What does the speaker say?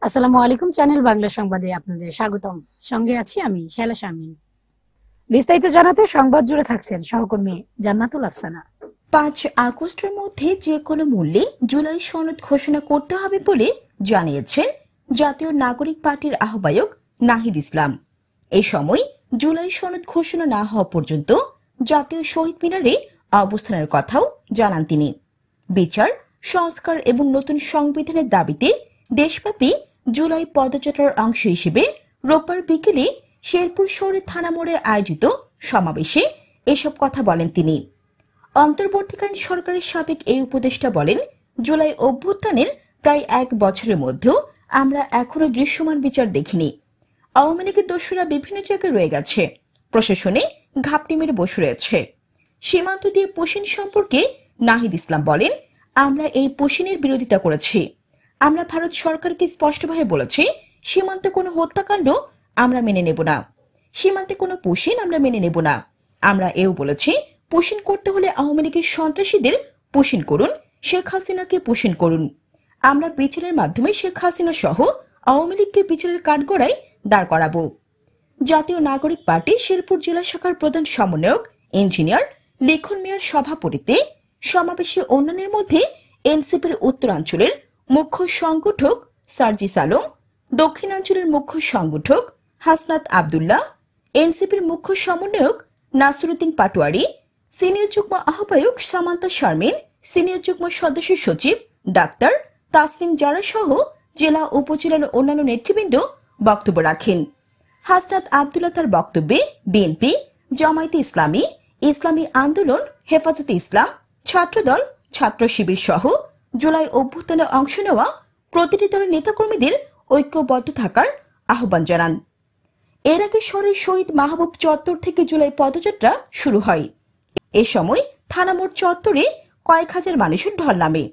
আসসালামু আলাইকুম। চ্যানেল বাংলা সংবাদে আপনাদের স্বাগতম। সঙ্গে আছি আমি শায়লা শারমিন। বিস্তারিত জানাতে সংবাদ জুড়ে থাকছেন সহকর্মী জান্নাতুল আফসানা। 5 আগস্টের মধ্যে যে কোনো মূল্যে জুলাই সনদ ঘোষণা করতে হবে বলে জানিয়েছেন জাতীয় নাগরিক পার্টির আহ্বায়ক নাহিদ ইসলাম। এই সময় জুলাই সনদ ঘোষণা না হওয়া পর্যন্ত জাতীয় শহীদ মিনারে অবস্থানের কথাও জানান তিনি। বিচার, সংস্কার এবং নতুন সংবিধানের দাবিতে দেশব্যাপী জুলাই পদযাত্রার অংশ হিসেবে রোববার বিকেলে শেরপুর শহরের থানা মোড়ে আয়োজিত সমাবেশে এসব কথা বলেন তিনি। অন্তর্বর্তীকালীন সরকারের সাবেক এই উপদেষ্টা বলেন, জুলাই অভ্যুত্থানের প্রায় 1 বছরের মধ্যেও আমরা এখনো দৃশ্যমান বিচার দেখিনি। আওয়ামী লীগের দোষরা বিভিন্ন জায়গায় রয়ে গেছে, প্রশাসনে ঘাপটি মেরে বসে রয়েছে। সীমান্ত দিয়ে পুশিন সম্পর্কে নাহিদ ইসলাম বলেন, আমরা এই পুশিনের বিরোধিতা করেছি। আমরা ভারত সরকারকে স্পষ্টভাবে বলেছি, সীমান্তে কোনো হত্যাকাণ্ড আমরা মেনে নেব না, সীমান্তে কোনো পুশিন আমরা মেনে নেব না। আমরা এও বলেছি, পুশিন করতে হলে আওয়ামী লীগের সন্ত্রাসীদের পুশিন করুন, শেখ হাসিনাকে পুশিন করুন। আমরা বিচারের মাধ্যমে শেখ হাসিনা সহ আওয়ামী লীগকে বিচারের কাঠগড়ায় দাঁড় করাবো। জাতীয় নাগরিক পার্টি শেরপুর জেলা শাখার প্রধান সমন্বয়ক ইঞ্জিনিয়ার লিখন মিয়ার সভাপতিত্বে সমাবেশে অন্যান্যের মধ্যে এনসিপির উত্তরাঞ্চলের মুখ্য সংগঠক সার্জিস আলম, দক্ষিণাঞ্চলের মুখ্য সংগঠক হাসনাত আব্দুল্লাহ, এনসিপির মুখ্য সমন্বয়ক নাসিরউদ্দিন পাটোয়ারি, সিনিয়র যুগ্ম আহ্বায়ক সামান্তা শারমিন, সিনিয়র যুগ্ম সদস্য সচিব ডাক্তার তাসলিম জারা সহ জেলা উপজেলার অন্যান্য নেতৃবৃন্দ বক্তব্য রাখেন। হাসনাত আব্দুল্লাহ তার বক্তব্যে বিএনপি, জামায়াতে ইসলামী, ইসলামী আন্দোলন, হেফাজতে ইসলাম, ছাত্রদল, ছাত্র শিবির সহ জুলাই অভ্যুত্থানে অংশ নেওয়া প্রতিটি দলের নেতাকর্মীদের ঐক্যবদ্ধ থাকার আহ্বান জানান। এর আগে শহরের শহীদ মাহবুব চত্বর থেকে জুলাই পদযাত্রা শুরু হয়। এ সময় থানামোড় চত্বরে কয়েক হাজার মানুষের ঢল নামে।